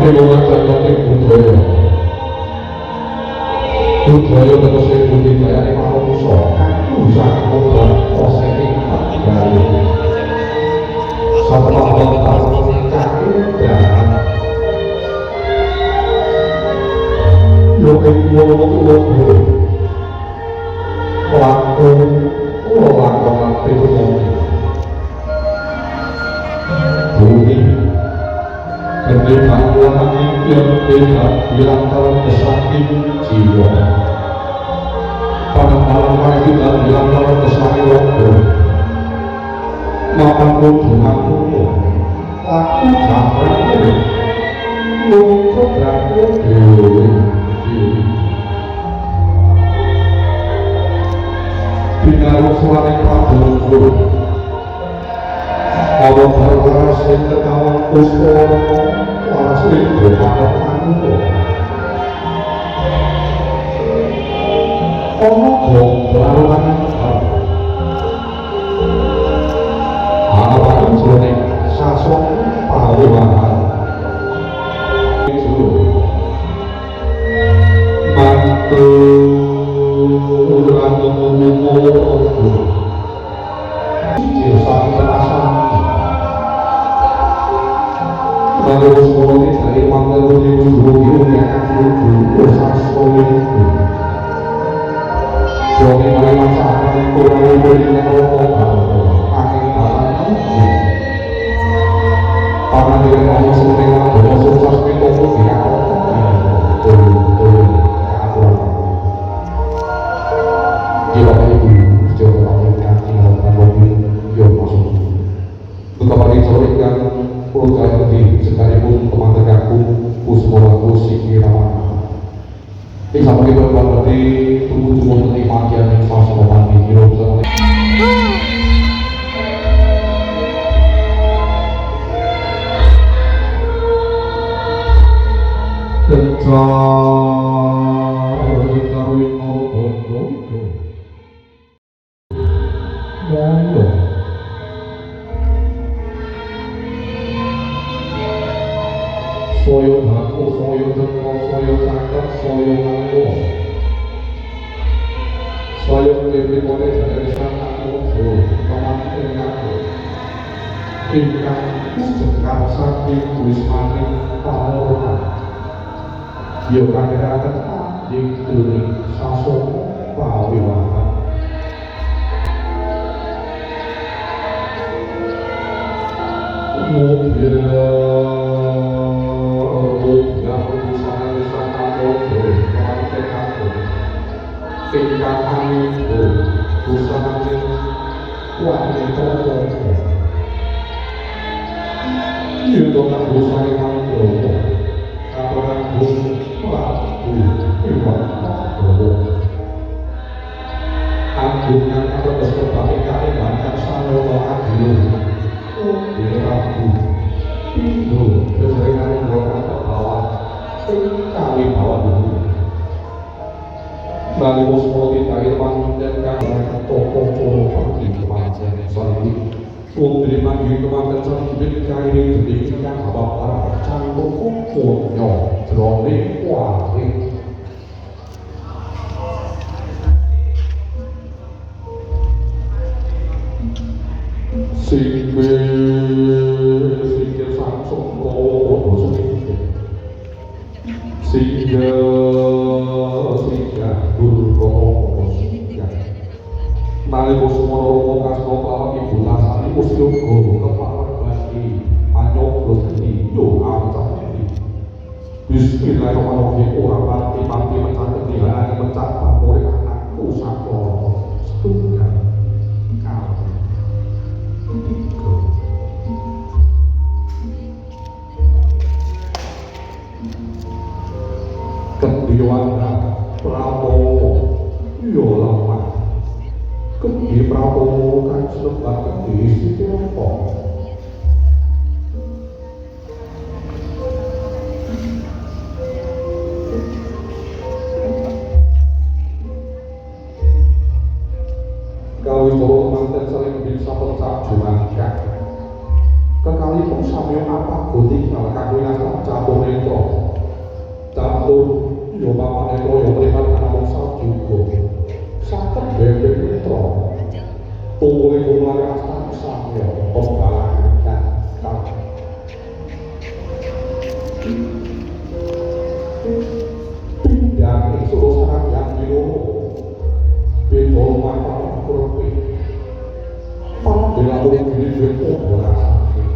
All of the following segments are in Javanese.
tapi wong akeh budaya. Budaya tegese budidaya manungsa usah kobra posisi kali. Sapa kang kaki yo yo lakon pribumi bumi gede bahwa yang tidak bilang kalau kesaking jiwa pada malam hari kita bilang kalau kesaking waktu makan kudu aku jamret untuk berarti binaru suara Prabowo kalau berwaras yang ketahuan puspo waras itu berwaras aku berlaruan apa ini sasong pahlawan itu mantu Lalu sekolah dari mangga dulu yang dulu sasoli jadi mulai masakan kurang lebih pakai bahan karena dia ngomong seperti bahwa sukses itu dia Bapak Ibu sejauh melakukan tinggalkan mobil yang masuk betapa disorotkan keluarga di sekalipun teman dekatku Kusmolaku Sikirawan ini sama kita berarti tunggu-tunggu menerima kian yang sama mandi hidup sama soyo aku, soyo teko, soyo cakep, soyo nganggo soyo kebimone dari sana muncul teman aku ingkang sekar sakti tulis maning pamurna yo kandharaken ing tuning sasana pawiwahan mobil tingkat angin itu busana wanita itu kan busana wanita katakan bus lagu iwan agungan atau kesempatan banyak sama adil di lagu itu keseringan orang ke bawah kami bawah dulu Bali Bosmoti Tairman dan kakak toko-toko pagi kemarin sorry Putri Magi kemarin sorry jadi kain berdirikan abang para cangguk kumpulnya teroleh wahid Sikir Samsung Kowo Sikir Nalika Sumara kasno kalawan ibu lasani musyoga kepawan bagi anyoblos geni yo ancam Bismillahirrahmanirrahim ora pati mencak ketinggalan mencak pamore anakku sapa setunggal kali tiga Kedhiwana Prabowo yo lama Kedhi Prabowo kan sebat kedhi Sitiapa Kawis manten saling bisa pencak jumangkak kekalipun samya apa tinggal kawilasan catur netra catur ya papan netra ya primat anamungsa juga saged bebek netra tumulipun larastan samya pembalakan kang pindhang ing surusaran yang diloro beda lumampah kurpi dilakukan gini betul berasake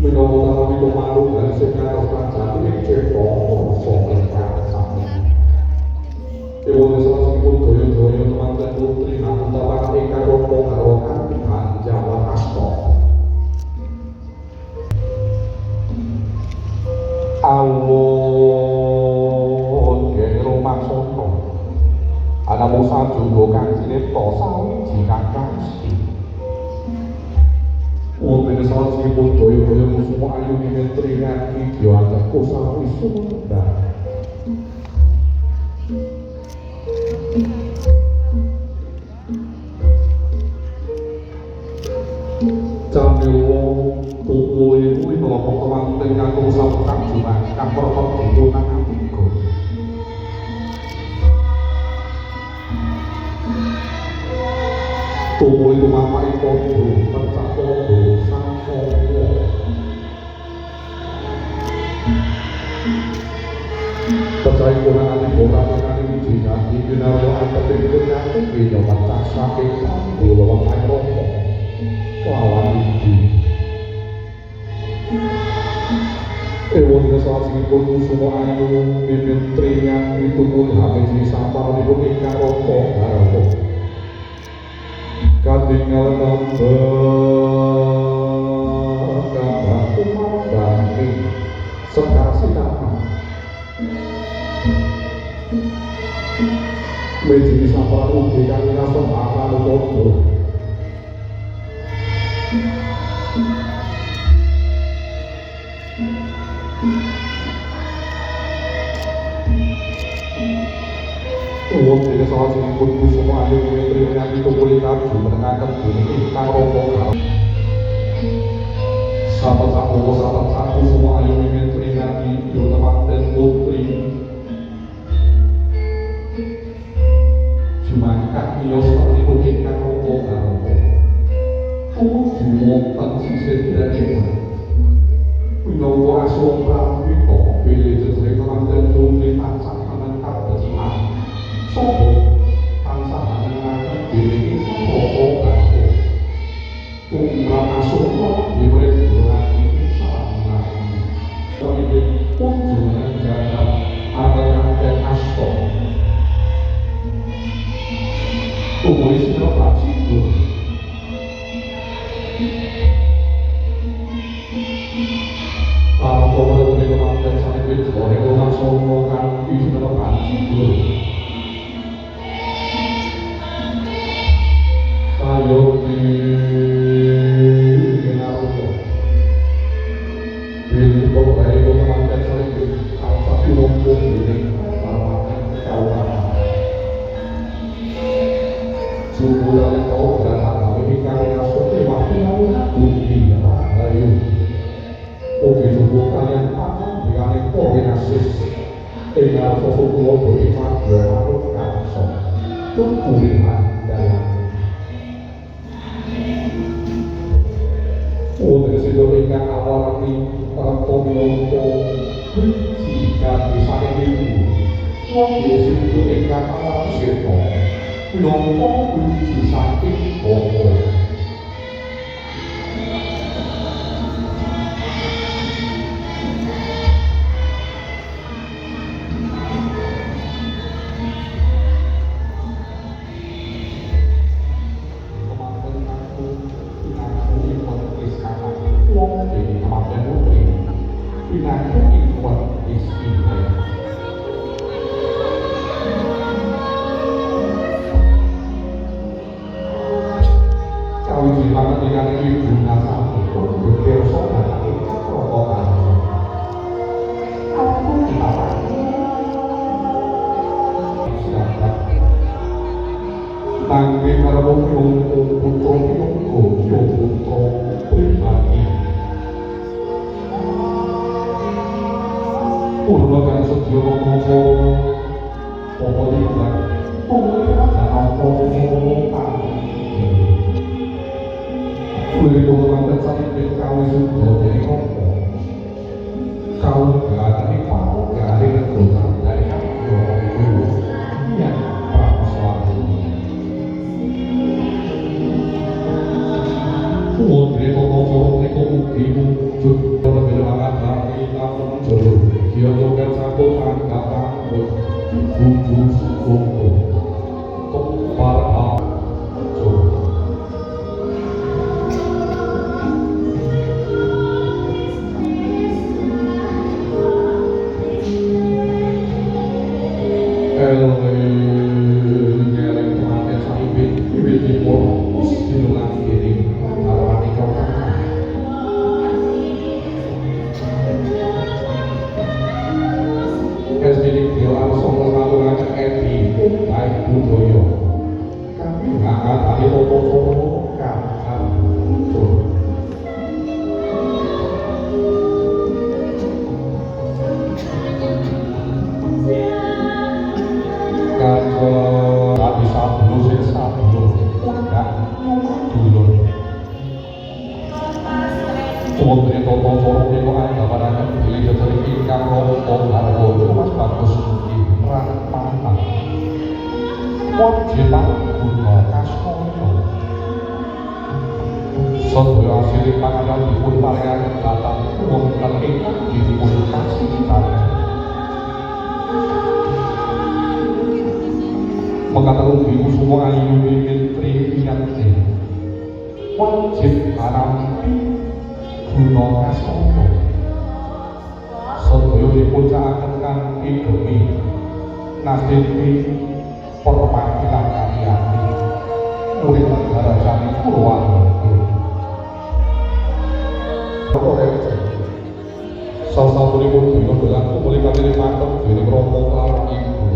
menawa tawi lumalu dan sing ngatos kancane ing ceto mongso ingkang sami ewono sawetipun daya-daya temanten putri antara ingkang romo karo kanthi Jawa Asta alun gene rumaksana anamungsa juga kang cinipta sawiji kakang wonten salesipun daya-daya kusuma ayu mimetri ngati diwajah kosawi sumendang Jamila tukule kuwi menapa kemanten kanggo sampeyan jumat kang perkara dipunang atiku tukule tumapai padha pencak padha sangkaya percaya kurang ati bola kang wijina iki nawa anteping kenyate iki pencak saking kula ayo lawan iki ewon kesasipun semua ayu mimitri yang ditunggu habis sampalipun ingkang roko harapa katingal nambah gambar kumandani sekar sinama meji sampal ugi kang ngasem akan utodo wonten salajengipun kusuma ayu mimitri menawi tumpuli kaju menengaken bumi ingkang roko sahabat saku semua ayu mimitri menawi yo temanten putri jumakat miyos salipun ingkang roko wonten sisih danipun menawa asung pramita bilih jejeg temanten putri tansah menengkap becikan sopo tansah menengaken bilih roko kanthi tunggal asung diberi durasi salam ini kunjungan jalan adalah dan asto umur sudah pasti para pemuda di kemampuan sangat itu oleh orang semua kan bisa pasti ayo di Naruto pilih pokoknya itu kemampuan sangat itu kalau satu mumpung ini kawan suku dari kau berada ini kalian seperti waktu lalu bukti ayo oke suku kalian akan dengan koordinasis dengan sosok pulau beriman berharap langsung kemuliaan dalam untuk situ ingkang awal ini pemiloko jika bisa ini untuk situ ingkang awal situ nomor kunci saking pokok Nanging karo putra putra pribadi Purna kang sedya mongko apa timbang pemulih apa Kuwi penganten sakit kawis sudah jadi ngopo. Kau gak ada pau, gak ada kegotan dari yo kuwi. Ya, pramusuhan. Putri kok niku mugi wujud perwilangan kami lamun jero. Ya joget sambut angkatan wujud suku. Para Sedaya asile panganan dipun paringaken dhateng wonten ingkang dipun kasihaken. Mekaten ugi kusuma ayu mitri wiyante. Wajib arampi guna kasana. Sedaya dipun cakaken kanthi demi nasibi perwakilan kaliyane. Murid negara Jami Purworejo. Sasampunipun dina berlaku mulai kami mantep dening rombong lan ibu.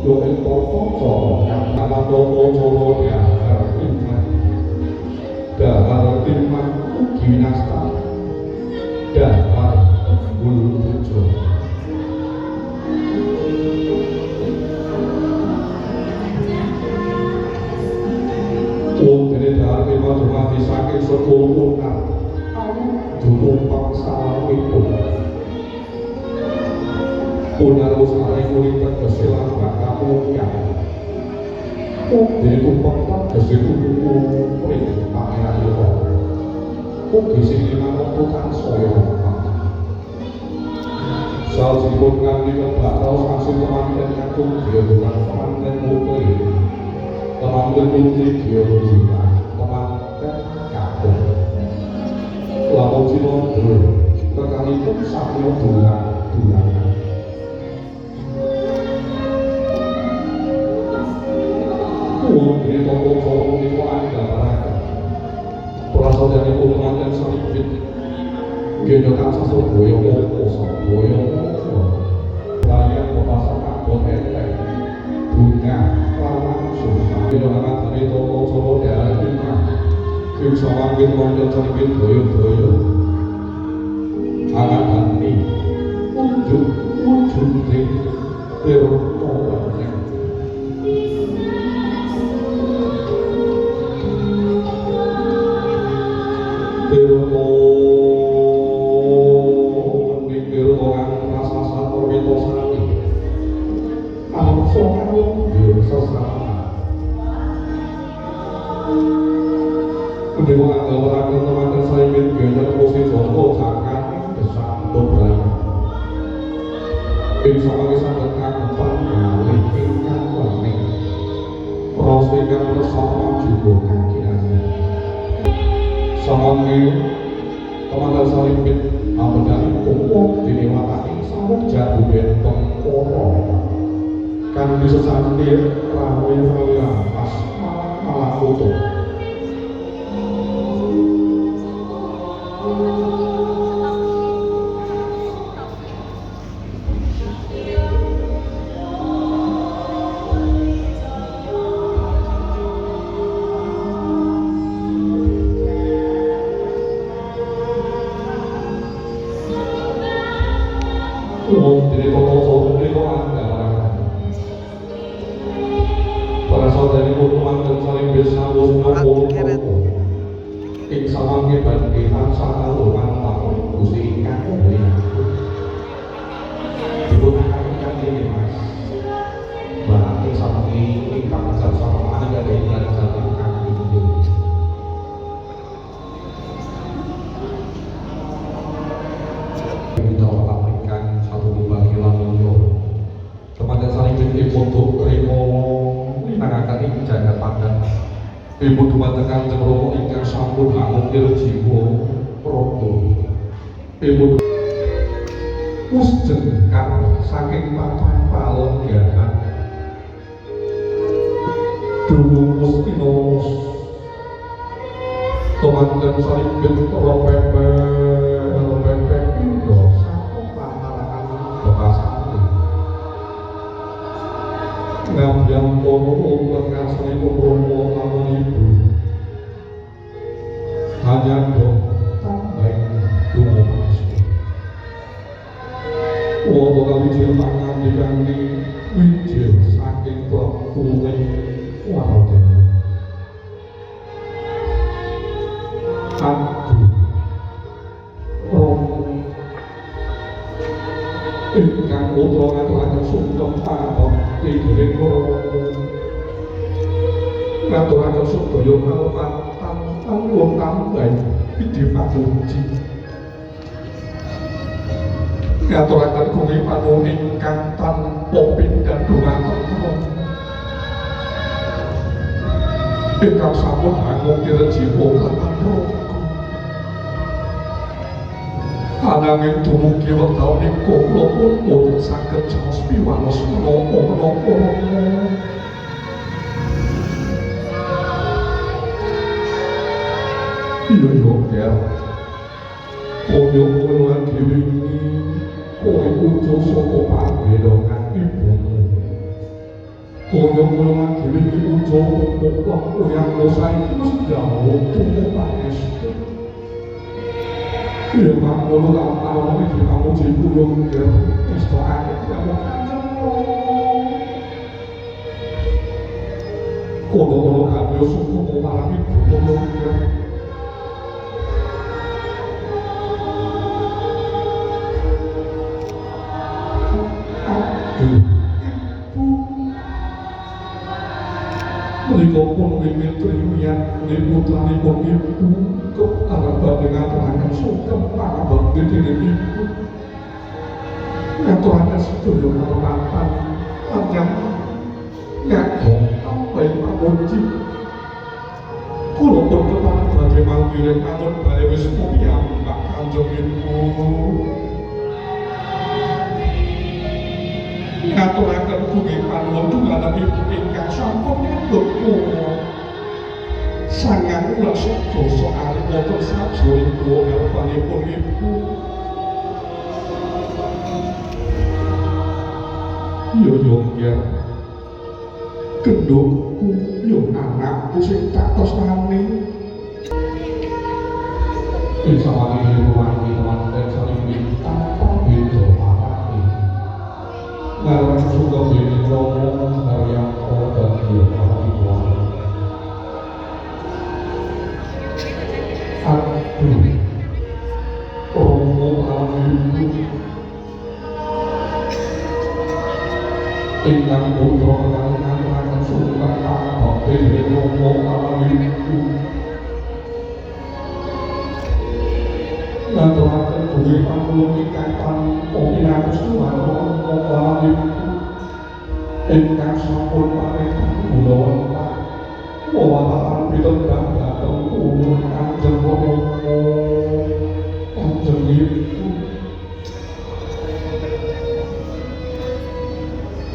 Yo entoto coro kata domo ya timah. Dahar timah ugi winasta. Dahar bulu bujo. Dene dahar timah dumadi saking 10 unar. Dumumpang salawipun. Punar usahane kulit tegese lambang kamulyan. Dene tumpang tegese kudu kulit pangeran yo. Ugi sing limanto tansaya. Salsipun kanthi kebak raos asing pemanten kakung diodongan pemanten putri. Pemanten putri diodongan pemanten kakung. Lamun cinondro kekalipun sakya dulang. Kuwi toko coro niku andharaken. Prasadanipun pemanten salibit Gendo tansah Surabaya moko Surabaya moko Layang kota sakabon enteng bunga langsung Gendo angkatane toko coro daerah Bintang Kim sawangit wonten salibit doyo-doyo angkatane wujud terto banyak Dewa anggawaken temanten salibit gender posisi Joko Jakarta besambut raya. Ing samangke saged kagempan malih ingkang wening. Pros ingkang bersama juga kakirane. Samangke temanten salibit ambedani kumpul dinewatani saweg jago bentong para. Kanthi sesantir rawe-rawe pas malah foto. Wong dene toto menika andharan. Para saudari manten saling bersambut nopo ing samangke badhe tansah kalungan taun Gusti ingkang mulia. Dipun-akan kene Mas. Bahkan samangke ingkang sama anda dengan satu kaki injil. Kita lakukan satu pembangkilan mulya. Kepada saling binti untuk rimo minangkan ing jagat pandang. Ibu dumateng Romo ingkang sampun angukir jiwa praga. Ibu jengkar saking papan palenggahan. Dumus tinos temankan saling binti ropepe indo satu pantalangan bekasan ngambyang kono lekasane Romo lawan ibu hanya dong tambah dumus wong kali tangan diganti wijil saking pelakuning wadah aduh Romo ingkang putra ngaturaken sungkem panon ing Romo ngaturaken sedaya kalpatan lan tambah widhi pamuji ngaturaken kuwi panuwun ingkang tanpa pindhan dhumateng Romo ingkang sampun angukir jiwa kaliyan Romo ananging dumugi wekdal nika kula pun boten saged jaos piwanos menapa-menapa iya ya koyo kula dhewe iki kowe utuh saka panggenan ibumu koyo kula dhewe iki utuh kok yang saiki wis jauh pangestu iya makmulu kalau iki kamu dipulung ya wis tok akeh kamu kono kabeh suku malah dipulung ya menika pun mimitri wiyan putranipun ibu kearapan dengan terangan sungkem panabakti dening ibu ngaturaken sedaya karunapan panjang nyadong sampai pamuji kula pun kepareng badhe manggiring amun bale wis piyambak kanjeng ibu ngaturaken mugi panuwun dumateng ibu ingkang sampun nyambut kula sangang kula sedasa ari wonten sajroning kula ngarepanipun ibu ya gendongku yo anakku sing tak tresnani bisa wangi ruwangi teman-teman saling tanpa beda marani ngaran suka bini Romo karya dan dia para ibuan aduh Romo alam ibu ingkang putra kaliyan suka tanpa bini Romo alam ibu ngaturaken duwe panuwun ingkang tanpa pinados Romo alam ibu ingkang sampun paring kula wonten wawalan pitembang dhateng kula Kanjeng Romo Kanjeng ibu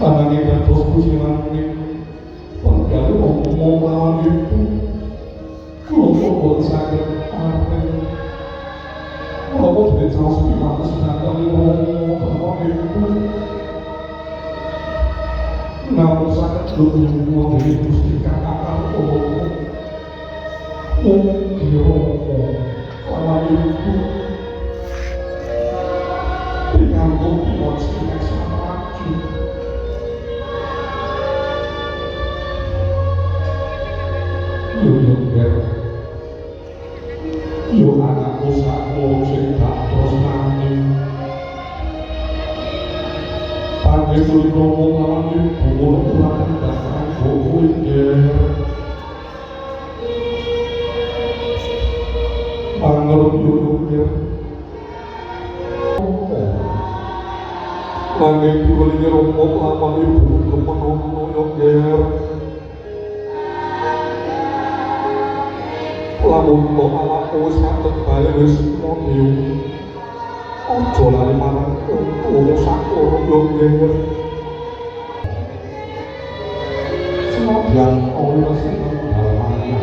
ananging dados pujimaning penggalih Romo lawan ibu kula boten saged arep kula dicaos pimantos dhateng Romo lawan ibu namun saged lunga dening Gusti Kang Kakang Romo mugi Romo lawan ibu pinanggung piwos sutra lawan ibu lawan dasar kuwi Anggur yuk Langit dibelinya rompok lawan ibu kemenuh yuk lamun to awakku wis ngadeg bali wis moyo aja lali marang wong sakoro yo nggih senadyan ana sing dalmanya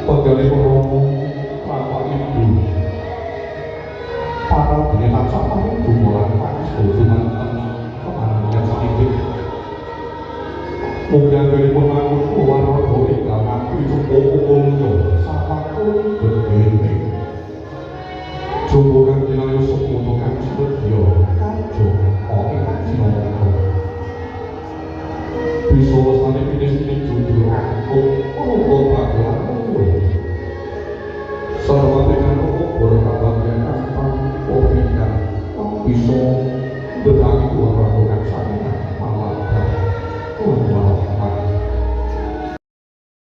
pegale romo lawan ibu para penyetan sapa dumulan panas duman kemana sedikit Mungkin dari pengaruh warga ingkang nabi cukup sapakun berbeda. Jumbukan dinayo seputukan sedya kajo ingkang sinamangka. Bisa sane pinis-pinis jujur aku monggo pagelaran kuwi. Sarwate karo berkabangkan kang opikan bisa berdaki warga kang sangat malah